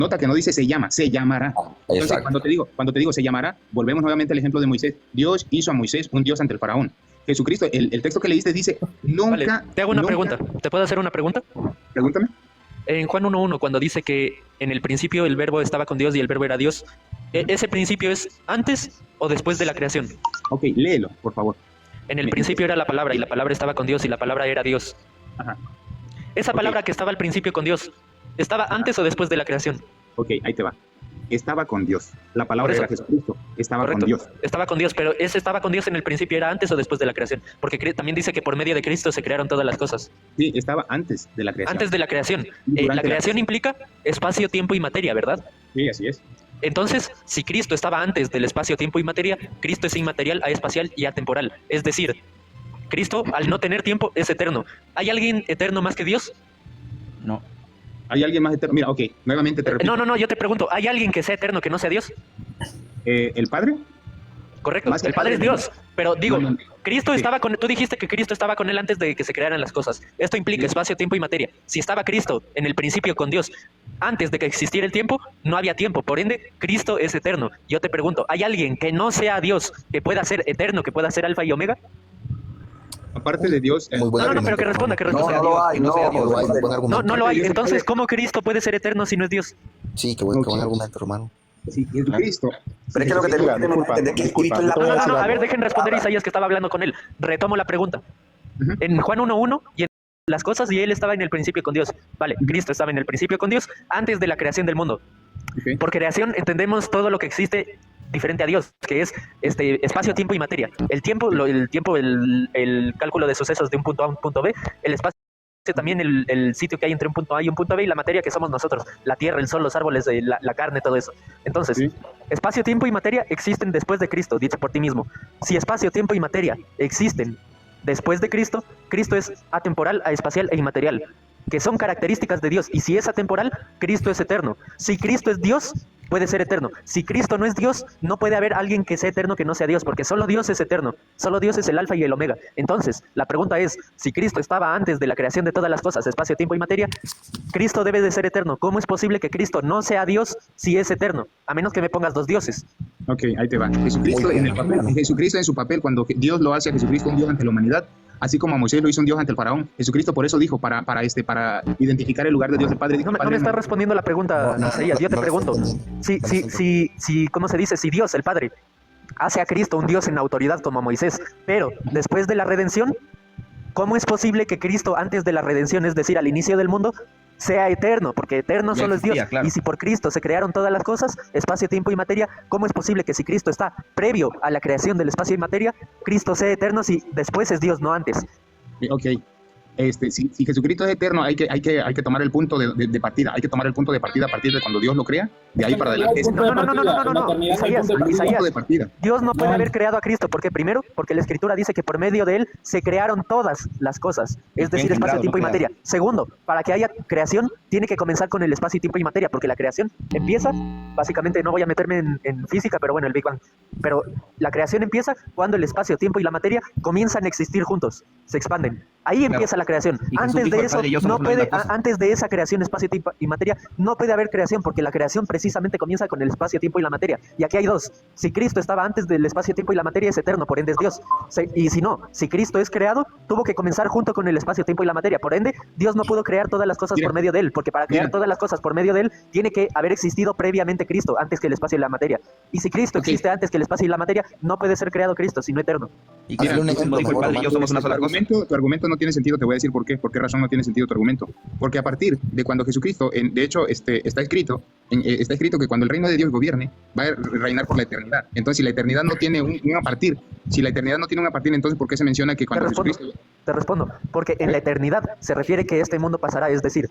Nota que no dice se llama, se llamará. Entonces, Exacto. cuando te digo se llamará, volvemos nuevamente al ejemplo de Moisés. Dios hizo a Moisés un Dios ante el faraón. Jesucristo, el texto que leíste dice, Vale, nunca... te hago una nunca- pregunta. ¿Te puedo hacer una pregunta? Pregúntame. En Juan 1:1, cuando dice que en el principio el verbo estaba con Dios y el verbo era Dios, ¿ese principio es antes o después de la creación? Ok, léelo, por favor. En el principio era la palabra y la palabra estaba con Dios y la palabra era Dios. Ajá. Esa Ok. palabra que estaba al principio con Dios, ¿estaba antes o después de la creación? Ok, ahí te va. Estaba con Dios. La palabra Por era eso. Jesucristo. Estaba Correcto. con Dios. Estaba con Dios, pero ese estaba con Dios en el principio, ¿era antes o después de la creación? Porque también dice que por medio de Cristo se crearon todas las cosas. Sí, estaba antes de la creación. Antes de la creación. Durante La la creación implica espacio, tiempo y materia, ¿verdad? Sí, así es. Entonces, si Cristo estaba antes del espacio, tiempo y materia, Cristo es inmaterial, aespacial y atemporal. Es decir, Cristo, al no tener tiempo, es eterno. ¿Hay alguien eterno más que Dios? No. ¿Hay alguien más eterno? Mira, ok, nuevamente te repito. No, yo te pregunto, ¿hay alguien que sea eterno que no sea Dios? ¿El Padre? Correcto, Más que el Padre es Dios. Pero digo, No, no. Cristo Sí. estaba con... Tú dijiste que Cristo estaba con él antes de que se crearan las cosas. Esto implica Sí. espacio, tiempo y materia. Si estaba Cristo en el principio con Dios, antes de que existiera el tiempo, no había tiempo. Por ende, Cristo es eterno. Yo te pregunto, ¿hay alguien que no sea Dios, que pueda ser eterno, que pueda ser alfa y omega? Aparte de Dios, Muy buen No, pero argumento, que responda, que hermano. responda. No, no lo hay, no no, sea Dios, no lo hay, buen No, argumento. no lo hay. Dios se Entonces, puede- ¿cómo Cristo puede ser eterno si no es Dios? Sí, qué buen Ok. argumento, hermano. si Jesucristo... Pero es que lo que te Jesucristo- tenemos que entender es que disculpa, Cristo es la no te voy a No, decir a algo. ver, dejen responder a Isaías que estaba hablando con él. Retomo la pregunta. Ujú. En Juan 1:1 y en las cosas y él estaba en el principio con Dios. Vale, Cristo estaba en el principio con Dios antes de la creación del mundo. Ok. Por creación entendemos todo lo que existe diferente a Dios, que es espacio, tiempo y materia. El tiempo, el cálculo de sucesos de un punto A a un punto B, el espacio también el sitio que hay entre un punto A y un punto B, y la materia que somos nosotros, la tierra, el sol, los árboles, la carne, todo eso. Entonces, Sí. espacio, tiempo y materia existen después de Cristo, dicho por ti mismo. Si espacio, tiempo y materia existen después de Cristo, Cristo es atemporal, aespacial e inmaterial, que son características de Dios. Y si es atemporal, Cristo es eterno. Si Cristo es Dios, puede ser eterno. Si Cristo no es Dios, no puede haber alguien que sea eterno que no sea Dios, porque solo Dios es eterno. Solo Dios es el alfa y el omega. Entonces, la pregunta es, si Cristo estaba antes de la creación de todas las cosas, espacio, tiempo y materia, Cristo debe de ser eterno. ¿Cómo es posible que Cristo no sea Dios si es eterno? A menos que me pongas dos dioses. Ok, ahí te va. Jesucristo Muy en bien, el papel, hermano. Jesucristo en su papel, cuando Dios lo hace a Jesucristo un Dios ante la humanidad, así como a Moisés lo hizo un Dios ante el faraón. Jesucristo por eso dijo, para identificar el lugar de Dios el Padre, dijo, No me Padre, estás respondiendo la pregunta, No, Isaías. Yo te no pregunto, responden. si, No si, responden. si, ¿cómo se dice? Si Dios, el Padre, hace a Cristo un Dios en autoridad como a Moisés, pero después de la redención, ¿cómo es posible que Cristo antes de la redención, es decir, al inicio del mundo, sea eterno? Porque eterno Ya solo es Dios. existía, claro. Y si por Cristo se crearon todas las cosas, espacio, tiempo y materia, ¿cómo es posible que si Cristo está previo a la creación del espacio y materia, Cristo sea eterno si después es Dios, no antes? Ok, si Jesucristo es eterno, hay que tomar el punto de partida, hay que tomar el punto de partida a partir de cuando Dios lo crea, de ahí para adelante. No, Isaías, Punto de partida. Dios no puede haber creado a Cristo. ¿Por qué? Primero, porque la Escritura dice que por medio de Él se crearon todas las cosas, es decir, espacio, engendrado, tiempo y no materia. Segundo, para que haya creación, tiene que comenzar con el espacio, tiempo y materia, porque la creación empieza, básicamente, no voy a meterme en física, pero bueno, el Big Bang. Pero la creación empieza cuando el espacio, tiempo y la materia comienzan a existir juntos, se expanden. Ahí empieza la creación. Y Jesús Antes dijo, de el eso, Padre y yo somos no una misma puede, cosa. antes de esa creación, espacio, tiempo y materia, no puede haber creación, porque la creación precisamente comienza con el espacio, tiempo y la materia. Y aquí hay dos. Si Cristo estaba antes del espacio, tiempo y la materia, es eterno, por ende es Dios. Y si no, si Cristo es creado, tuvo que comenzar junto con el espacio, tiempo y la materia. Por ende, Dios no pudo crear todas las cosas Mira. por medio de Él, porque para crear Mira. todas las cosas por medio de Él, tiene que haber existido previamente Cristo, antes que el espacio y la materia. Y si Cristo Ok. existe antes que el espacio y la materia, no puede ser creado Cristo, sino eterno. Y Mira, que un ejemplo como dijo el mejor, Padre y yo somos una Tu sola cosa. tu argumento no tiene sentido, te voy a decir por qué. ¿Por qué razón no tiene sentido tu argumento? Porque a partir de cuando Jesucristo, de hecho, está escrito que cuando el reino de Dios gobierne, va a reinar por la eternidad. Entonces, si la eternidad no tiene un partir, entonces, ¿por qué se menciona que cuando respondo. Jesucristo... Te respondo, porque en la eternidad se refiere que este mundo pasará, es decir,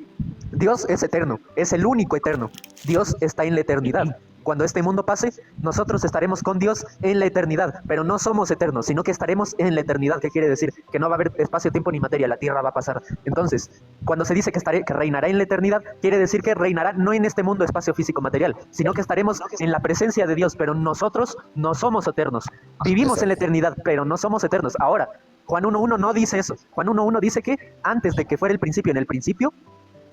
Dios es eterno, es el único eterno. Dios está en la eternidad. Cuando este mundo pase, nosotros estaremos con Dios en la eternidad, pero no somos eternos, sino que estaremos en la eternidad. ¿Qué quiere decir? Que no va a haber espacio, tiempo ni materia, la tierra va a pasar. Entonces, cuando se dice que reinará en la eternidad, quiere decir que reinará no en este mundo espacio físico material, sino que estaremos en la presencia de Dios, pero nosotros no somos eternos. Vivimos en la eternidad, pero no somos eternos. Ahora, Juan 1.1 no dice eso. Juan 1.1 dice que antes de que fuera el principio, en el principio,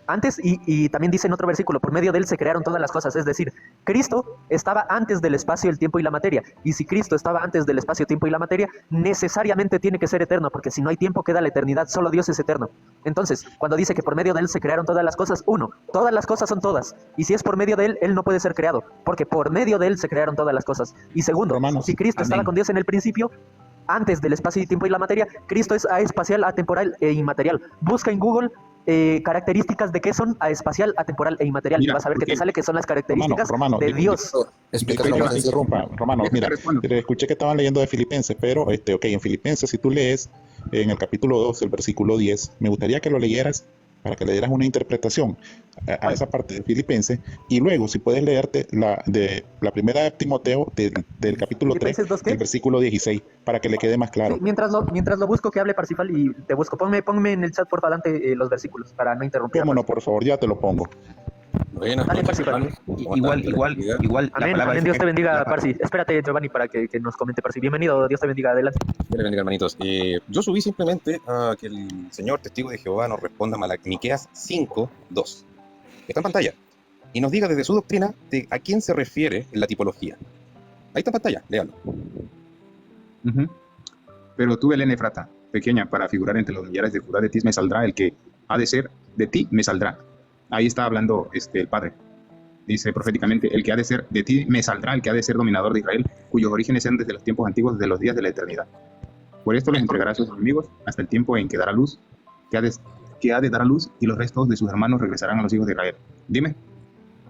Antes, y también dice en otro versículo, por medio de él se crearon todas las cosas. Es decir, Cristo estaba antes del espacio, el tiempo y la materia. Y si Cristo estaba antes del espacio, tiempo y la materia, necesariamente tiene que ser eterno, porque si no hay tiempo queda la eternidad, solo Dios es eterno. Entonces, cuando dice que por medio de él se crearon todas las cosas, uno, todas las cosas son todas. Y si es por medio de él, él no puede ser creado, porque por medio de él se crearon todas las cosas. Y segundo, Romanos, si Cristo estaba con Dios en el principio, antes del espacio y tiempo y la materia, Cristo es aespacial, atemporal e inmaterial. Busca en Google características de qué son aespacial, atemporal e inmaterial. Mira, y vas a ver que te sale que son las características Romano, de Dios. Disculpa que te interrumpa, Romano, mira, escuché que estaban leyendo de Filipenses, pero ok, en Filipenses, si tú lees en el capítulo 2, el versículo 10, me gustaría que lo leyeras para que le dieras una interpretación a esa parte de Filipenses, y luego si puedes leerte la primera de Timoteo del capítulo 3, ¿Filipenses 2 qué? del versículo 16, para que le quede más claro. Sí, mientras lo busco, que hable Parsifal y te busco. Ponme en el chat por adelante los versículos para no interrumpir. Cómo no, por favor, ya te lo pongo. Buenas Dale, noches, Parsifal. hermanos. Igual. Amén, amén, Dios te bendiga, Parsi. Espérate, Giovanni, para que nos comente Parsi. Bienvenido, Dios te bendiga, adelante. Dios le bendiga, hermanitos. Yo subí simplemente a que el Señor testigo de Jehová nos responda a Miqueas 5:2. Está en pantalla. Y nos diga desde su doctrina de a quién se refiere en la tipología. Ahí está en pantalla, léalo. Pero tú, Belén Efrata, pequeña, para figurar entre los millares de Judá, de ti me saldrá el que ha de ser, de ti me saldrá. Ahí está hablando el Padre. Dice proféticamente, el que ha de ser, de ti me saldrá el que ha de ser dominador de Israel, cuyos orígenes sean desde los tiempos antiguos, desde los días de la eternidad. Por esto les entregará a sus enemigos hasta el tiempo en que dará luz, que ha de dar a luz, y los restos de sus hermanos regresarán a los hijos de Israel. Dime.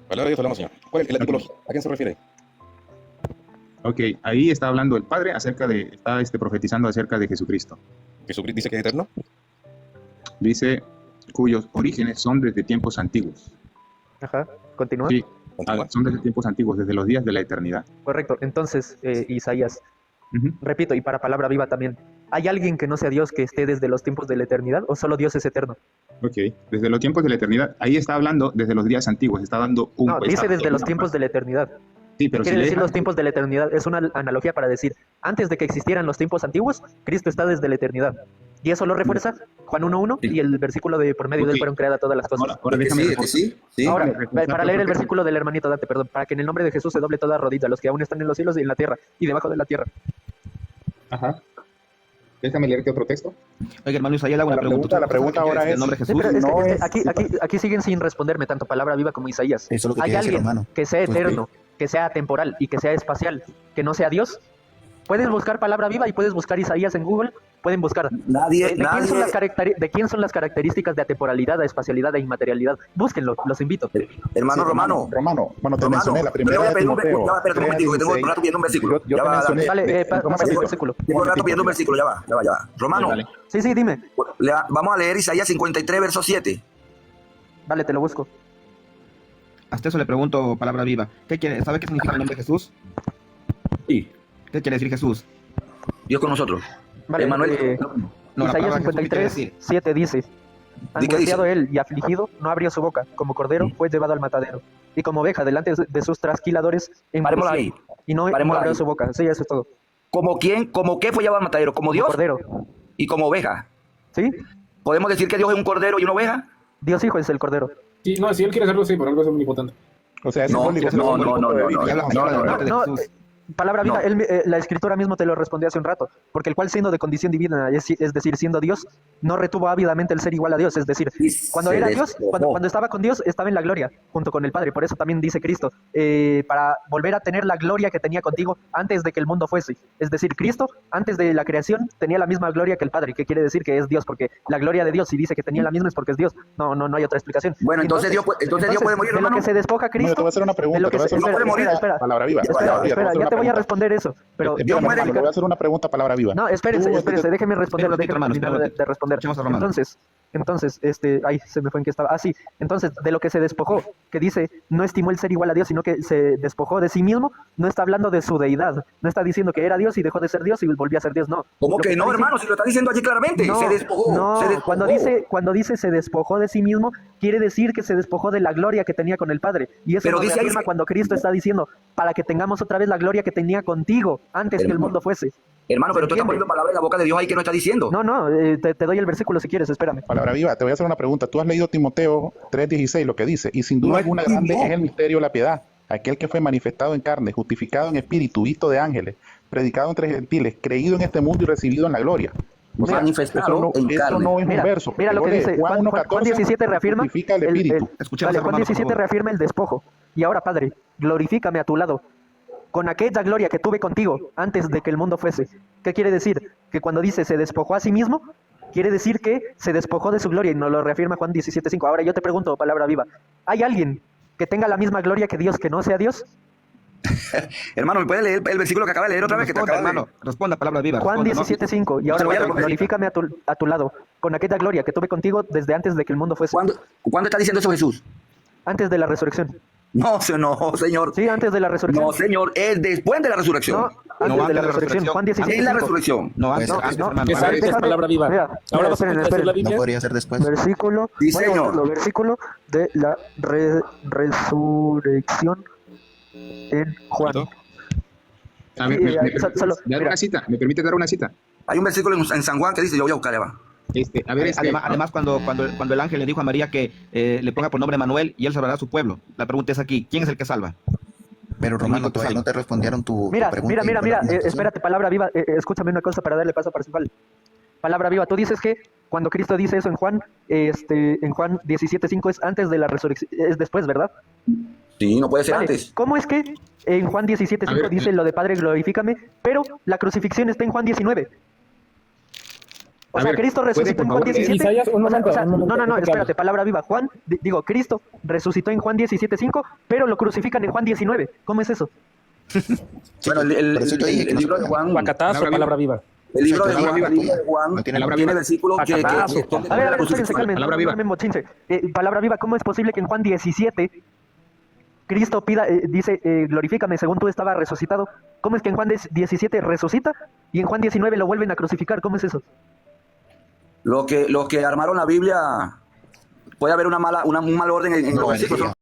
Palabra de Dios, hablamos, Señor. ¿Cuál es la tipología? ¿A quién se refiere? Ok, ahí está hablando el Padre está profetizando acerca de Jesucristo. Jesucristo dice que es eterno. Dice, cuyos orígenes son desde tiempos antiguos. Ajá, continúa. Sí, son desde tiempos antiguos, desde los días de la eternidad. Correcto. Entonces, Isaías, repito, y para palabra viva también, ¿hay alguien que no sea Dios que esté desde los tiempos de la eternidad o solo Dios es eterno? Ok, desde los tiempos de la eternidad. Ahí está hablando desde los días antiguos, está dando un... No, dice desde los tiempos de la eternidad. Sí, pero ¿Qué quiere decir los tiempos de la eternidad? Es una analogía para decir, antes de que existieran los tiempos antiguos, Cristo está desde la eternidad. Y eso lo refuerza Juan 1:1 y el versículo de por medio de él fueron creadas todas las cosas. Ahora déjame Sí. Ahora, para leer el versículo del hermanito Dante, perdón, para que en el nombre de Jesús se doble toda rodilla, los que aún están en los cielos y en la tierra, y debajo de la tierra. Ajá. Déjame leerte otro texto. Oiga, hermano Isaías, le hago una pregunta. La pregunta ahora es... ¿El nombre de Sí, Jesús? pero aquí siguen sin responderme tanto palabra viva como Isaías. Eso es lo que ¿Hay quería decir, alguien hermano. que sea Pues, eterno, que sea temporal y que sea espacial, que no sea Dios? Puedes buscar palabra viva y puedes buscar Isaías en Google. Pueden buscar. ¿De quién son las características de atemporalidad, de espacialidad, de inmaterialidad? Búsquenlo, los invito. Hermano Sí, Romano. Bueno, te mencioné la primera de Timoteo. Ya va, espérate un momentico, que tengo un rato pidiendo un versículo. Yo Ya te va, mencioné... Dale, ¿cómo pásame se el dice? versículo. tengo un rato pidiendo un versículo, ya va. Romano, Dale. Sí, dime. vamos a leer Isaías 53, verso 7. Vale, te lo busco. Hasta eso le pregunto, palabra viva. ¿Sabe qué significa el nombre de Jesús? Sí. ¿Qué quiere decir Jesús? Dios con nosotros. Vale, Emanuel. No, la Isaías palabra Jesús, ¿qué quiere 53, decir? 7 dice: ¿Qué dice? Angustiado él y afligido, no abrió su boca. Como cordero fue llevado al matadero. Y como oveja delante de sus trasquiladores, Parémosla ahí. y no Parémosla abrió ahí. su boca. Sí, eso es todo. ¿Como quién? ¿Como qué fue llevado al matadero? ¿Como Como Dios? cordero. Y como oveja. ¿Sí? ¿Podemos decir que Dios es un cordero y una oveja? Dios Hijo es el cordero. Sí, no, si él quiere hacerlo, sí, por algo es omnipotente. O sea, es No, simbólico, no, es un no, punto no, de no, vista. no, Ya hablamos no, ahora de la no, muerte de no, Jesús. Palabra viva, No. la escritura mismo te lo respondió hace un rato, porque el cual siendo de condición divina, es decir, siendo Dios, no retuvo ávidamente el ser igual a Dios, es decir, Y cuando se era Dios, despojó. cuando estaba con Dios, estaba en la gloria, junto con el Padre, por eso también dice Cristo, para volver a tener la gloria que tenía contigo antes de que el mundo fuese, es decir, Cristo, antes de la creación, tenía la misma gloria que el Padre, que quiere decir que es Dios, porque la gloria de Dios, si dice que tenía la misma es porque es Dios, no hay otra explicación. Bueno, entonces Dios puede morir, de lo hermano. que se despoja No, yo te Cristo, voy a hacer una de pregunta. lo que Te voy a hacer no una puede morir. espera, palabra viva. espera, ya te voy a responder eso, pero Espérame, hermano, le voy a hacer una pregunta, palabra viva. no, espérense, déjeme responderlo, Espérate, hermano, déjeme de responder. Escuchemos a Romano. Entonces, ahí se me fue en que estaba. Sí, entonces, de lo que se despojó, que dice, no estimó el ser igual a Dios, sino que se despojó de sí mismo, no está hablando de su deidad, no está diciendo que era Dios y dejó de ser Dios y volvió a ser Dios, no. ¿Cómo Lo que está no, diciendo- hermano? Si lo está diciendo allí claramente. No, Se despojó. no, Se despojó. cuando dice se despojó de sí mismo, quiere decir que se despojó de la gloria que tenía con el Padre. Y eso Pero lo dice ahí reafirma que- cuando Cristo está diciendo, para que tengamos otra vez la gloria que tenía contigo antes que el mundo fuese. Hermano, pero tú estás entiende? poniendo palabras en la boca de Dios ahí que no está diciendo. No, no, te doy el versículo si quieres, espérame. Palabra viva, te voy a hacer una pregunta. Tú has leído Timoteo 3:16, lo que dice, y sin duda No, alguna grande es el misterio de la piedad, aquel que fue manifestado en carne, justificado en espíritu, visto de ángeles, predicado entre gentiles, creído en este mundo y recibido en la gloria. O sea, Manifestado en eso carne. no es Mira, un verso. mira lo que Lee dice Juan 1:14, 17 reafirma justifica el espíritu. Escuchemos vale, a Juan Romano, por 17 favor. reafirma el despojo. Y ahora, Padre, glorifícame a tu lado con aquella gloria que tuve contigo antes de que el mundo fuese. ¿Qué quiere decir? Que cuando dice se despojó a sí mismo, quiere decir que se despojó de su gloria y nos lo reafirma Juan 17:5. Ahora yo te pregunto, palabra viva, ¿hay alguien que tenga la misma gloria que Dios que no sea Dios? Hermano, ¿me puede leer el versículo que acaba de leer otra vez? Que te Responda, acaba de... hermano. Responda, palabra viva. Juan responda, ¿no? 17:5. Y No ahora se lo voy a Padre, responder. glorifícame a tu lado con aquella gloria que tuve contigo desde antes de que el mundo fuese. ¿Cuándo está diciendo eso Jesús? Antes de la resurrección. No, señor. Sí, antes de la resurrección. No, señor, es después de la resurrección. No, antes No, de la resurrección. Juan Es la 17:5. resurrección. No, antes, Pues, antes, no, hermano. Es a ver, antes, déjame- palabra viva. mira, Ahora mira, vas a esperen, decir la ¿No Biblia. podría ser después? Versículo, Sí, voy a señor. buscarlo, versículo de la resurrección en Juan. A ver, Sí, dar mira. una cita, ¿me permite dar una cita? Hay un versículo en San Juan que dice, yo voy a buscar, ya va. A ver, Además, cuando el ángel le dijo a María que le ponga por nombre Manuel y él salvará a su pueblo. La pregunta es aquí, ¿quién es el que salva? Pero Romano, único que todavía salva. no te respondieron tu Mira, pregunta. mira, espérate, palabra viva, escúchame una cosa para darle paso principal. Palabra viva, tú dices que cuando Cristo dice eso en Juan 17:5 es antes de la resurrección, es después, ¿verdad? Sí, no puede ser Vale, antes. ¿cómo es que en Juan A 17:5 ver, dice lo de Padre glorifícame, pero la crucifixión está en Juan 19? O A sea, ver, Cristo ¿puede, resucitó por en Juan favor, 17. Isaías, un momento, un momento, No, claro. espérate, palabra viva. Juan, digo, Cristo resucitó en Juan 17:5, pero lo crucifican en Juan 19. ¿Cómo es eso? Bueno, por eso te dije que no se libro de podía. Juan, Guacatazo, palabra viva. el libro de Palabra Juan, viva. el libro de Juan No tiene palabra tiene viva. versículos que Pacatazo. esconden A ver, la espérense, crucifixión. calmen. Palabra No viva. me mochinche. Palabra viva, ¿cómo es posible que en Juan 17 Cristo dice, glorifícame, según tú estabas resucitado? ¿Cómo es que en Juan 17 resucita y en Juan 19 lo vuelven a crucificar? ¿Cómo es eso? Los que armaron la Biblia, puede haber un mal orden en los No, versículos.